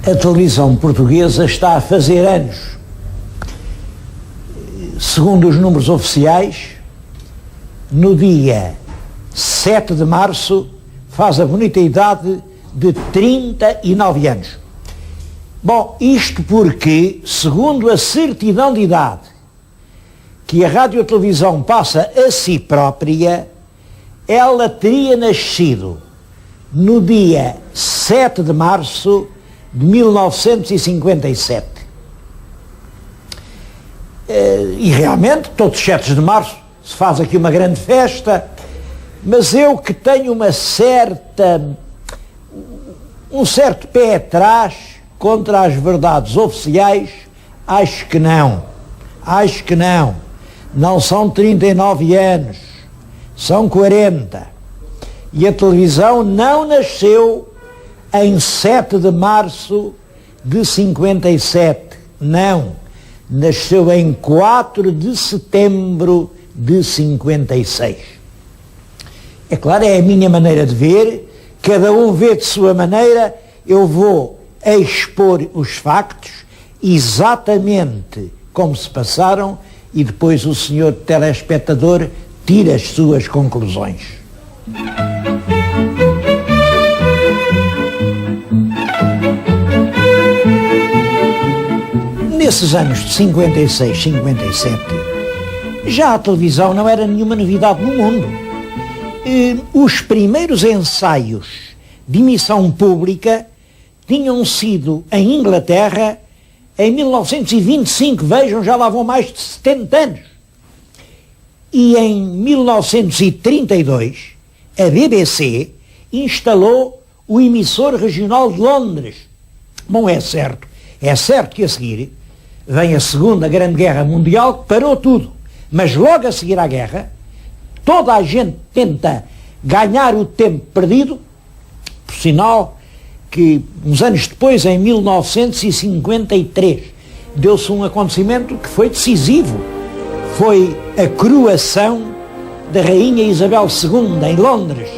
A televisão portuguesa está a fazer anos. Segundo os números oficiais, no dia 7 de março, faz a bonita idade de 39 anos. Bom, isto porque, segundo a certidão de idade que a rádio e a televisão passa a si própria, ela teria nascido no dia 7 de março de 1957. E realmente, todos os 7 de março se faz aqui uma grande festa, mas eu que tenho um certo pé atrás contra as verdades oficiais, acho que não. Não são 39 anos, são 40. E a televisão não nasceu em 7 de março de 57, não. Nasceu em 4 de setembro de 56. É claro, é a minha maneira de ver, cada um vê de sua maneira, eu vou expor os factos exatamente como se passaram e depois o senhor telespectador tira as suas conclusões. Nesses anos de 56, 57, já a televisão não era nenhuma novidade no mundo. Os primeiros ensaios de emissão pública tinham sido em Inglaterra em 1925, vejam, já lá vão mais de 70 anos. E em 1932, a BBC instalou o emissor regional de Londres. Bom, é certo que a seguir vem a Segunda Grande Guerra Mundial, que parou tudo. Mas logo a seguir à guerra, toda a gente tenta ganhar o tempo perdido, por sinal que uns anos depois, em 1953, deu-se um acontecimento que foi decisivo. Foi a coroação da Rainha Isabel II em Londres.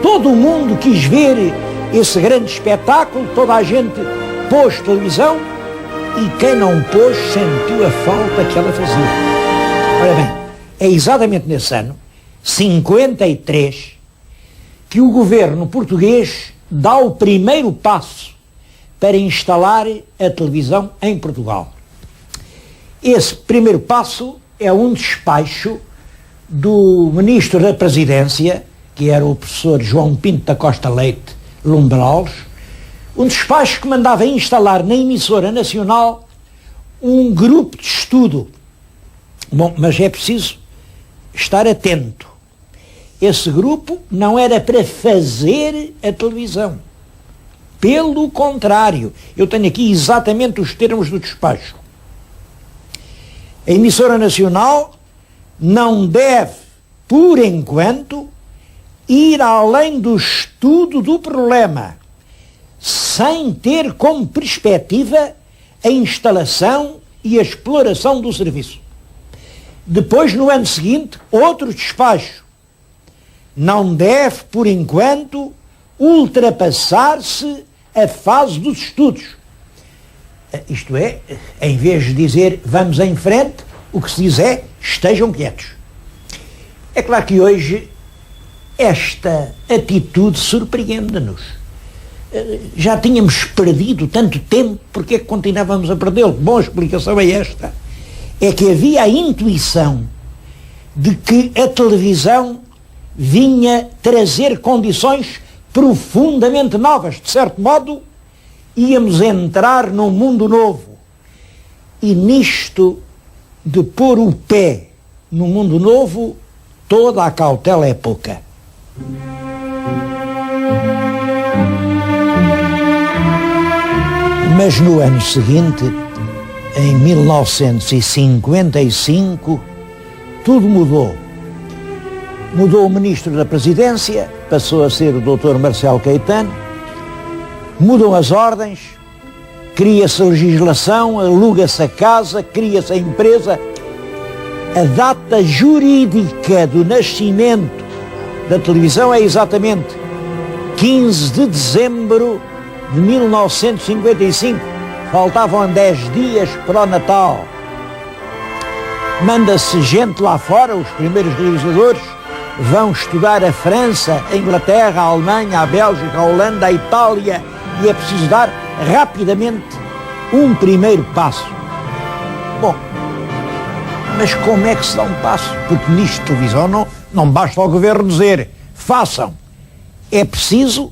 Todo o mundo quis ver esse grande espetáculo, toda a gente pôs televisão e quem não pôs sentiu a falta que ela fazia. Ora bem, é exatamente nesse ano, 53, que o governo português dá o primeiro passo para instalar a televisão em Portugal. Esse primeiro passo é um despacho do Ministro da Presidência, que era o professor João Pinto da Costa Leite Lumbrals, um despacho que mandava instalar na emissora nacional um grupo de estudo. Bom, mas é preciso estar atento. Esse grupo não era para fazer a televisão. Pelo contrário, eu tenho aqui exatamente os termos do despacho. A emissora nacional não deve, por enquanto, ir além do estudo do problema, sem ter como perspectiva a instalação e a exploração do serviço. Depois, no ano seguinte, outro despacho. Não deve, por enquanto, ultrapassar-se a fase dos estudos. Isto é, em vez de dizer vamos em frente, o que se diz é estejam quietos. É claro que hoje esta atitude surpreende-nos. Já tínhamos perdido tanto tempo, porque é que continuávamos a perdê-lo? Bom, a explicação é esta. É que havia a intuição de que a televisão vinha trazer condições profundamente novas. De certo modo, íamos entrar num mundo novo. E nisto de pôr o pé no mundo novo, toda a cautela é pouca. Mas no ano seguinte, em 1955, tudo mudou. Mudou o Ministro da Presidência, passou a ser o Dr. Marcelo Caetano, mudam as ordens, cria-se a legislação, aluga-se a casa, cria-se a empresa. A data jurídica do nascimento da televisão é exatamente 15 de dezembro de 1955, faltavam 10 dias para o Natal. Manda-se gente lá fora, os primeiros realizadores vão estudar a França, a Inglaterra, a Alemanha, a Bélgica, a Holanda, a Itália, e é preciso dar rapidamente um primeiro passo. Bom, mas como é que se dá um passo? Porque nisto de televisão não basta ao governo dizer façam. É preciso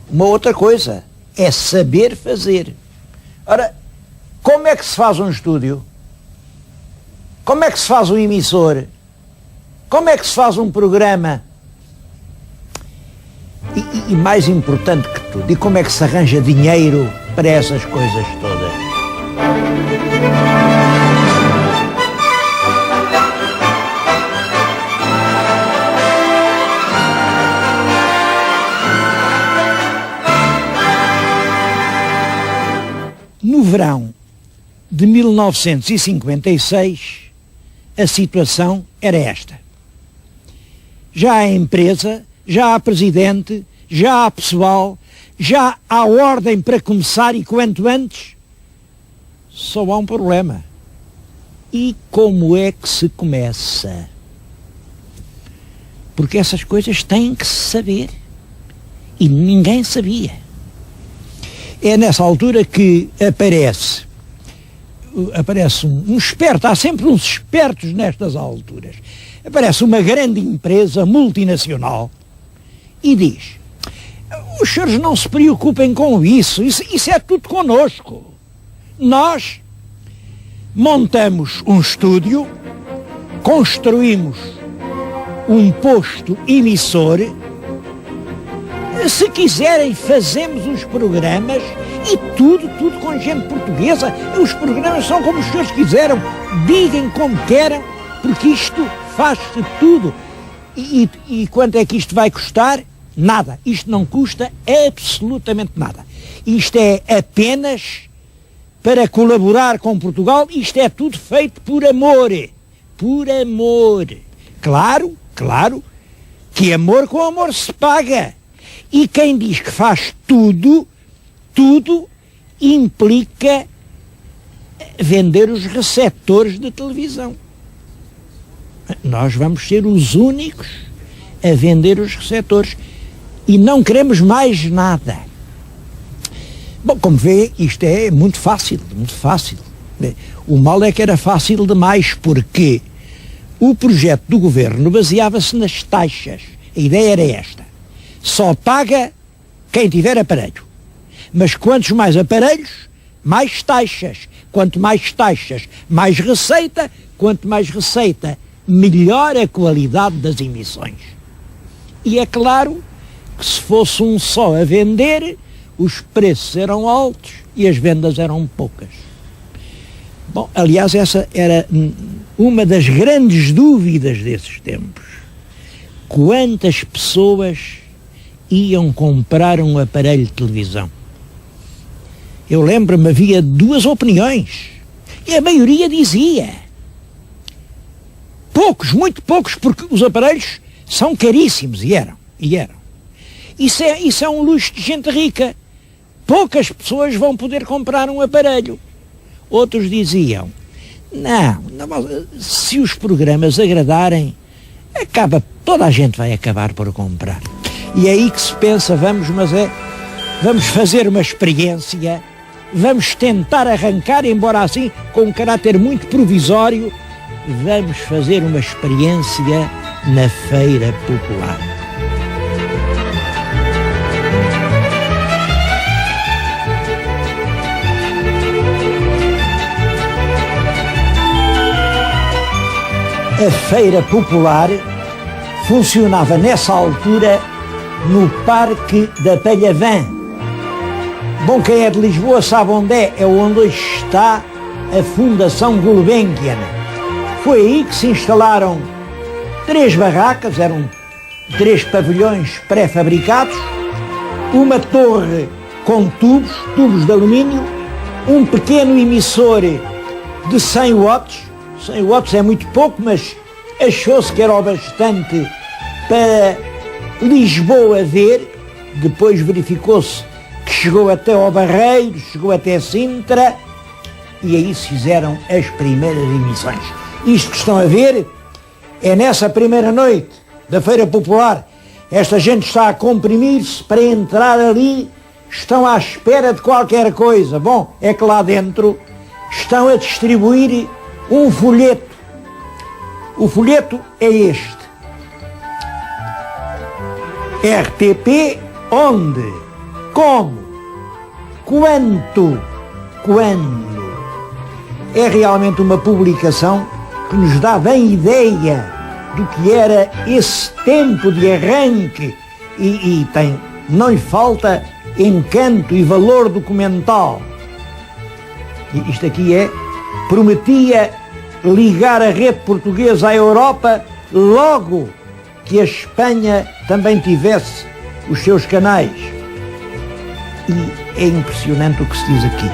uma outra coisa, é saber fazer. Ora, como é que se faz um estúdio? Como é que se faz um emissor? Como é que se faz um programa? E mais importante que tudo, e como é que se arranja dinheiro para essas coisas todas? No verão de 1956, a situação era esta. Já há empresa, já há presidente, já há pessoal, já há ordem para começar e quanto antes. Só há um problema. E como é que se começa? Porque essas coisas têm que se saber. E ninguém sabia. É nessa altura que aparece um esperto, há sempre uns espertos nestas alturas. Aparece uma grande empresa multinacional e diz: os senhores não se preocupem com isso é tudo connosco. Nós montamos um estúdio, construímos um posto emissor, se quiserem fazemos os programas e tudo com gente portuguesa. Os programas são como os senhores quiseram, digam como queiram, porque isto faz-se tudo. E quanto é que isto vai custar? Nada. Isto não custa absolutamente nada. Isto é apenas para colaborar com Portugal. Isto é tudo feito por amor. Por amor. Claro que amor com amor se paga. E quem diz que faz tudo implica vender os receptores de televisão. Nós vamos ser os únicos a vender os receptores e não queremos mais nada. Bom, como vê, isto é muito fácil. O mal é que era fácil demais, porque o projeto do governo baseava-se nas taxas. A ideia era esta: só paga quem tiver aparelho. Mas quantos mais aparelhos, mais taxas. Quanto mais taxas, mais receita. Quanto mais receita, melhor a qualidade das emissões. E é claro que se fosse um só a vender, os preços eram altos e as vendas eram poucas. Bom, aliás, essa era uma das grandes dúvidas desses tempos. Quantas pessoas iam comprar um aparelho de televisão? Eu lembro-me, havia duas opiniões, e a maioria dizia poucos, muito poucos, porque os aparelhos são caríssimos, e eram. Isso é um luxo de gente rica. Poucas pessoas vão poder comprar um aparelho. Outros diziam, não, se os programas agradarem, toda a gente vai acabar por comprar. E é aí que se pensa, vamos fazer uma experiência, vamos tentar arrancar, embora assim com um caráter muito provisório, vamos fazer uma experiência na Feira Popular. A Feira Popular funcionava nessa altura no Parque da Palhavã. Bom, quem é de Lisboa sabe onde é onde hoje está a Fundação Gulbenkian. Foi aí que se instalaram 3 barracas, eram 3 pavilhões pré-fabricados, uma torre com tubos de alumínio, um pequeno emissor de 100 watts. 100 watts é muito pouco, mas achou-se que era o bastante para Lisboa ver. Depois verificou-se que chegou até ao Barreiro, chegou até Sintra, e aí se fizeram as primeiras emissões. Isto que estão a ver é nessa primeira noite da Feira Popular. Esta gente está a comprimir-se para entrar ali, estão à espera de qualquer coisa. Bom, é que lá dentro estão a distribuir um folheto. O folheto é este. RTP onde? Como? Quanto? Quando? É realmente uma publicação que nos dá bem ideia do que era esse tempo de arranque e não lhe falta encanto e valor documental. E isto aqui prometia ligar a rede portuguesa à Europa logo que a Espanha também tivesse os seus canais. E é impressionante o que se diz aqui.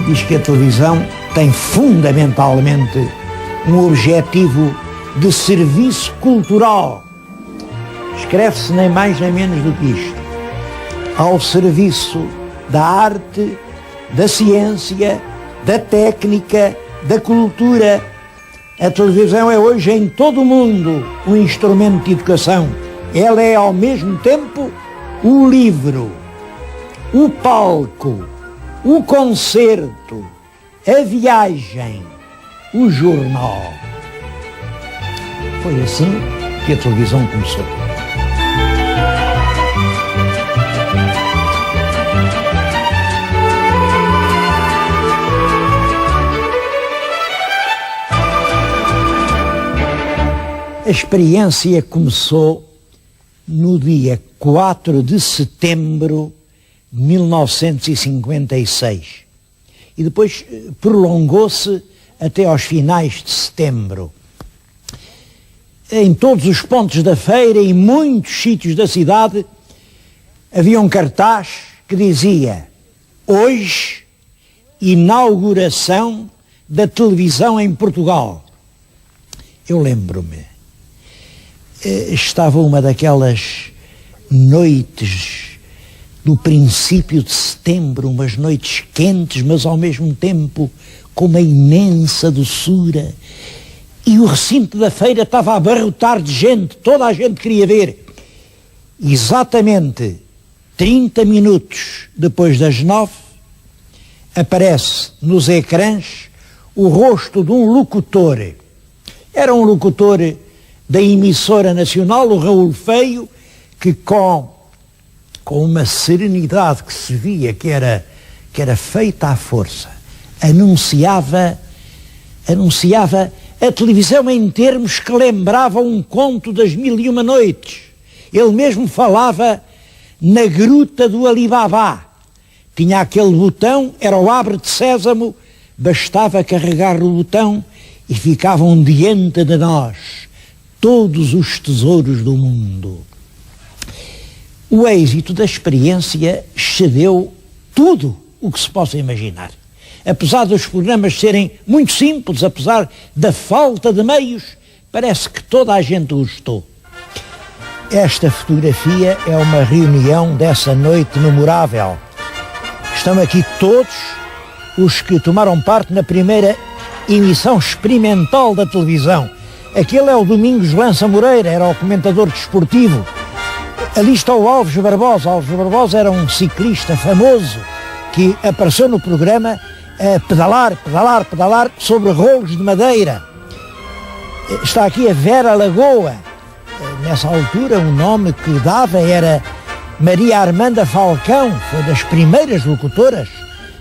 Diz que a televisão tem fundamentalmente um objetivo de serviço cultural. Escreve-se nem mais nem menos do que isto. Ao serviço da arte, da ciência, da técnica, da cultura. A televisão é hoje em todo o mundo um instrumento de educação. Ela é ao mesmo tempo o livro, o palco, o concerto, a viagem, o jornal. Foi assim que a televisão começou. A experiência começou no dia 4 de setembro de 1956 e depois prolongou-se até aos finais de setembro. Em todos os pontos da feira e muitos sítios da cidade havia um cartaz que dizia: hoje, inauguração da televisão em Portugal. Eu lembro-me, estava uma daquelas noites do princípio de setembro, umas noites quentes, mas ao mesmo tempo com uma imensa doçura, e o recinto da feira estava a abarrotar de gente, toda a gente queria ver. Exatamente 30 minutos depois das 9, aparece nos ecrãs o rosto de um locutor. Era um locutor da emissora nacional, o Raul Feio, que com uma serenidade que se via que era feita à força, anunciava a televisão em termos que lembravam um conto das Mil e Uma Noites. Ele mesmo falava na gruta do Alibabá. Tinha aquele botão, era o abre de sésamo, bastava carregar o botão e ficavam diante de nós todos os tesouros do mundo. O êxito da experiência excedeu tudo o que se possa imaginar. Apesar dos programas serem muito simples, apesar da falta de meios, parece que toda a gente gostou. Esta fotografia é uma reunião dessa noite memorável. Estão aqui todos os que tomaram parte na primeira emissão experimental da televisão. Aquele é o Domingos Lança Moreira, era o comentador desportivo. Ali está o Alves Barbosa. Alves Barbosa era um ciclista famoso que apareceu no programa a pedalar sobre rolos de madeira. Está aqui a Vera Lagoa. Nessa altura o nome que dava era Maria Armanda Falcão, foi das primeiras locutoras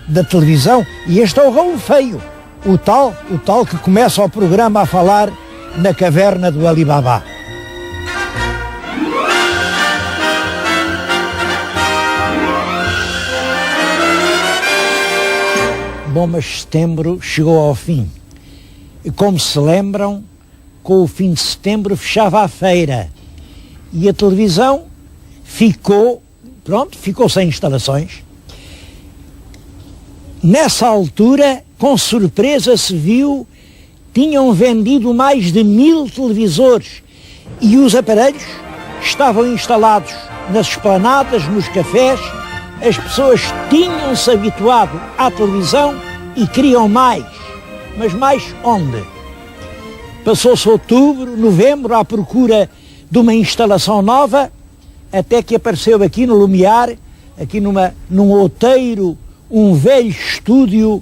da televisão. E este é o Raul Feio, o tal que começa o programa a falar na caverna do Alibabá. Bom, mas setembro chegou ao fim. E como se lembram, com o fim de setembro fechava a feira. E a televisão ficou sem instalações. Nessa altura, com surpresa, se viu, tinham vendido mais de 1000 televisores e os aparelhos estavam instalados nas esplanadas, nos cafés, as pessoas tinham-se habituado à televisão e queriam mais. Mas mais onde? Passou-se outubro, novembro, à procura de uma instalação nova, até que apareceu aqui no Lumiar, aqui num outeiro, um velho estúdio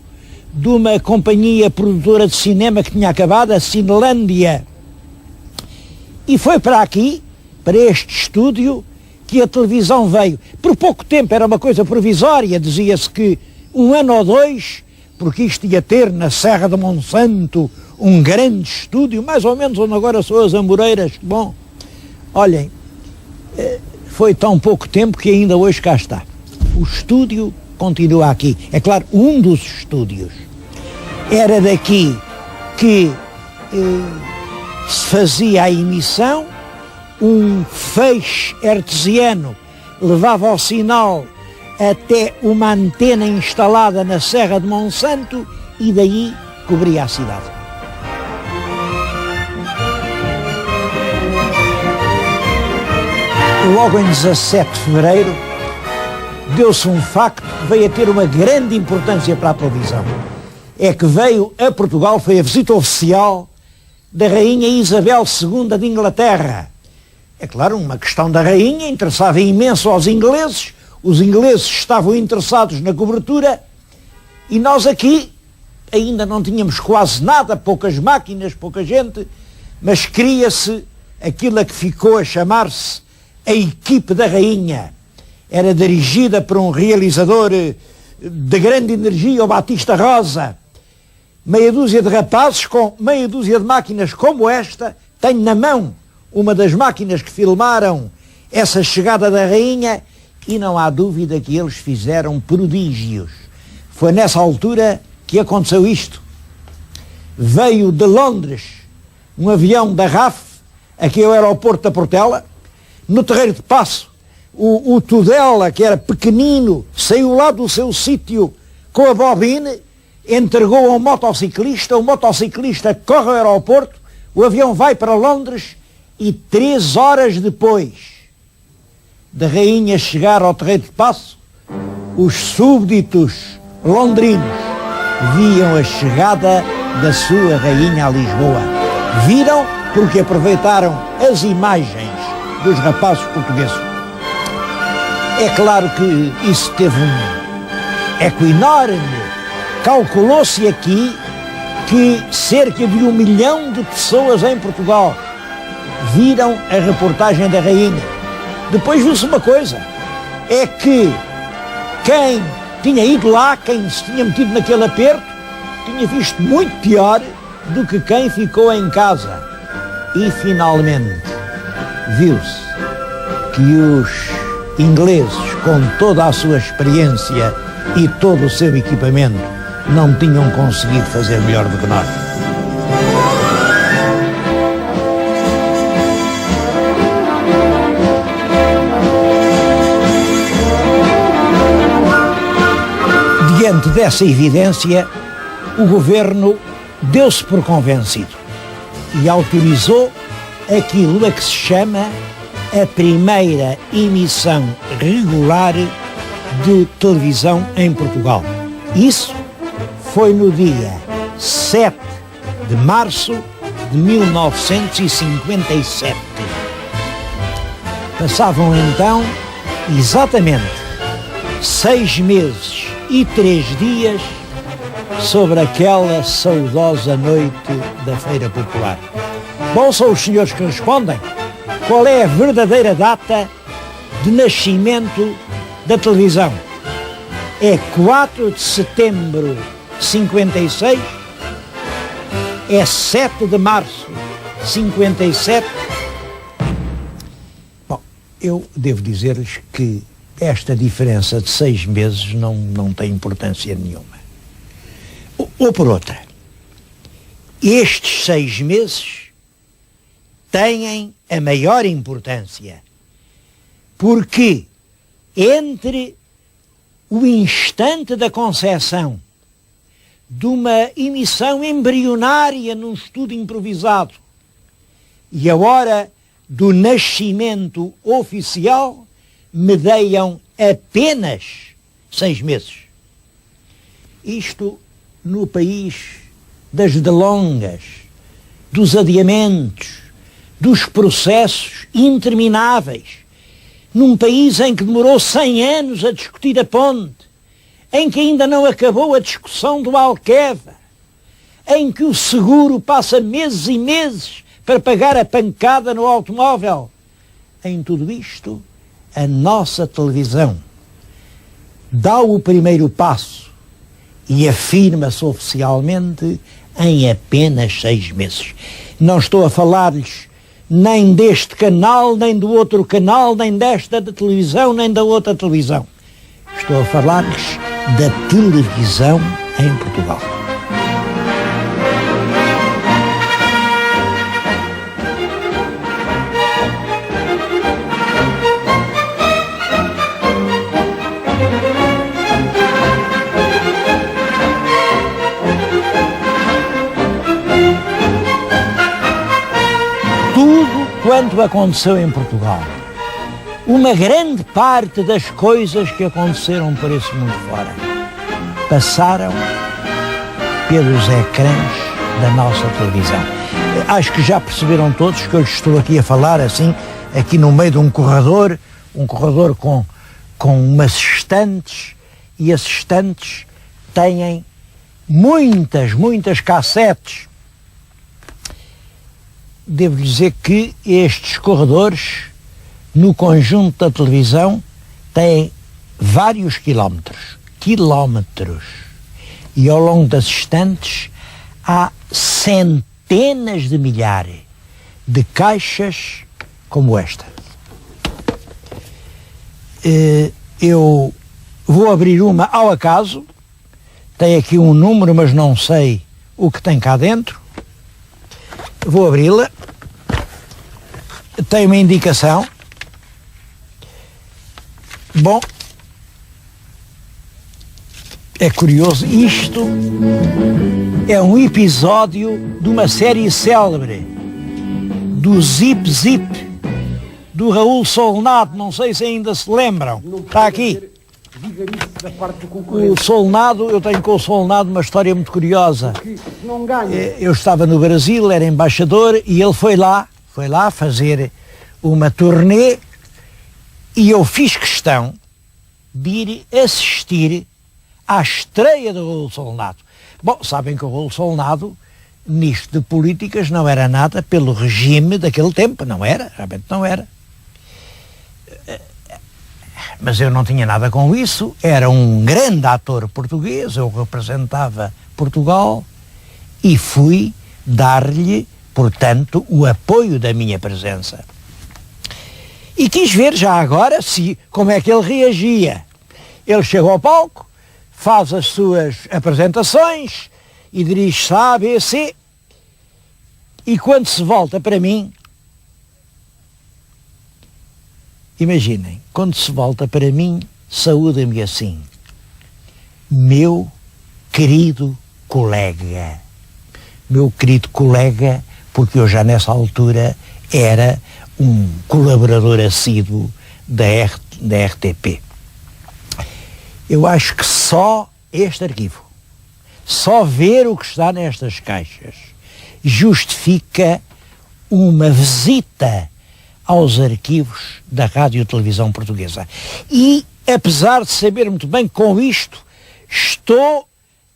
de uma companhia produtora de cinema que tinha acabado, a Cinelândia. E foi para aqui, para este estúdio, que a televisão veio. Por pouco tempo, era uma coisa provisória, dizia-se que 1 ano ou 2, porque isto ia ter na Serra de Monsanto um grande estúdio, mais ou menos onde agora são as Amoreiras. Bom, olhem, foi tão pouco tempo que ainda hoje cá está. O estúdio continua aqui. É claro, um dos estúdios. Era daqui que se fazia a emissão, um feixe artesiano levava o sinal até uma antena instalada na Serra de Monsanto e daí cobria a cidade. Logo em 17 de fevereiro deu-se um facto que veio a ter uma grande importância para a televisão. É que veio a Portugal, foi a visita oficial da Rainha Isabel II de Inglaterra. É claro, uma questão da rainha interessava imenso aos ingleses, os ingleses estavam interessados na cobertura e nós aqui ainda não tínhamos quase nada, poucas máquinas, pouca gente, mas cria-se aquilo a que ficou a chamar-se a equipe da rainha. Era dirigida por um realizador de grande energia, o Batista Rosa. Meia dúzia de rapazes com meia dúzia de máquinas como esta. Tenho na mão uma das máquinas que filmaram essa chegada da rainha e não há dúvida que eles fizeram prodígios. Foi nessa altura que aconteceu isto. Veio de Londres um avião da RAF aqui ao aeroporto da Portela. No Terreiro de Paço, o Tudela, que era pequenino, saiu lá do seu sítio com a bobina, entregou a um motociclista, o motociclista corre ao aeroporto, o avião vai para Londres e 3 horas depois da rainha chegar ao Terreiro de Paço, os súbditos londrinos viam a chegada da sua rainha a Lisboa. Viram porque aproveitaram as imagens dos rapazes portugueses. É claro que isso teve um eco enorme. Calculou-se aqui que cerca de 1 milhão de pessoas em Portugal viram a reportagem da rainha. Depois viu-se uma coisa, é que quem tinha ido lá, quem se tinha metido naquele aperto, tinha visto muito pior do que quem ficou em casa. E finalmente viu-se que os ingleses, com toda a sua experiência e todo o seu equipamento, não tinham conseguido fazer melhor do que nós. Diante dessa evidência, o governo deu-se por convencido e autorizou aquilo a que se chama a primeira emissão regular de televisão em Portugal. Isso foi no dia 7 de março de 1957. Passavam então exatamente 6 meses e 3 dias sobre aquela saudosa noite da Feira Popular. Bom, são os senhores que respondem. Qual é a verdadeira data de nascimento da televisão? É 4 de setembro de 56? É 7 de março de 57? Bom, eu devo dizer-lhes que esta diferença de 6 meses não tem importância nenhuma. Ou por outra, estes 6 meses têm a maior importância, porque entre o instante da concepção de uma emissão embrionária num estudo improvisado e a hora do nascimento oficial medeiam apenas 6 meses. Isto no país das delongas, dos adiamentos, dos processos intermináveis, num país em que demorou 100 anos a discutir a ponte, em que ainda não acabou a discussão do Alqueva, em que o seguro passa meses e meses para pagar a pancada no automóvel. Em tudo isto, a nossa televisão dá o primeiro passo e afirma-se oficialmente em apenas 6 meses. Não estou a falar-lhes nem deste canal, nem do outro canal, nem desta televisão, nem da outra televisão. Estou a falar-lhes da televisão em Portugal. Quanto aconteceu em Portugal, uma grande parte das coisas que aconteceram por esse mundo fora passaram pelos ecrãs da nossa televisão. Acho que já perceberam todos que eu estou aqui a falar assim, aqui no meio de um corredor com umas estantes, e as estantes têm muitas cassetes. Devo dizer que estes corredores, no conjunto da televisão, têm vários quilómetros. E ao longo das estantes há centenas de milhares de caixas como esta. Eu vou abrir uma ao acaso. Tem aqui um número, mas não sei o que tem cá dentro. Vou abri-la. Tem uma indicação. Bom, é curioso. Isto é um episódio de uma série célebre do Zip Zip, do Raul Solnado. Não sei se ainda se lembram. Está aqui. O Solnado, eu tenho com o Solnado uma história muito curiosa. Eu estava no Brasil, era embaixador, e ele foi lá fazer uma turnê, e eu fiz questão de ir assistir à estreia do Raul Solnado. Bom, sabem que o Raul Solnado, nisto de políticas, não era nada pelo regime daquele tempo, realmente não era. Mas eu não tinha nada com isso, era um grande ator português, eu representava Portugal e fui dar-lhe, portanto, o apoio da minha presença. E quis ver já agora como é que ele reagia. Ele chega ao palco, faz as suas apresentações e dirige-se a B, C, e quando se volta para mim, imaginem, quando se volta para mim, saúda-me assim: meu querido colega, porque eu já nessa altura era um colaborador assíduo da RTP. Eu acho que só este arquivo, só ver o que está nestas caixas, justifica uma visita aos arquivos da Rádio e Televisão Portuguesa. E, apesar de saber muito bem que com isto estou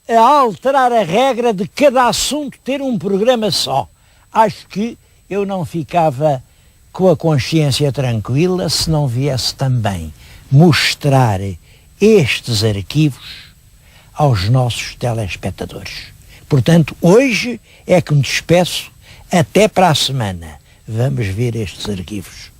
a alterar a regra de cada assunto ter um programa só, acho que eu não ficava com a consciência tranquila se não viesse também mostrar estes arquivos aos nossos telespectadores. Portanto, hoje é que me despeço, até para a semana. Vamos ver estes arquivos.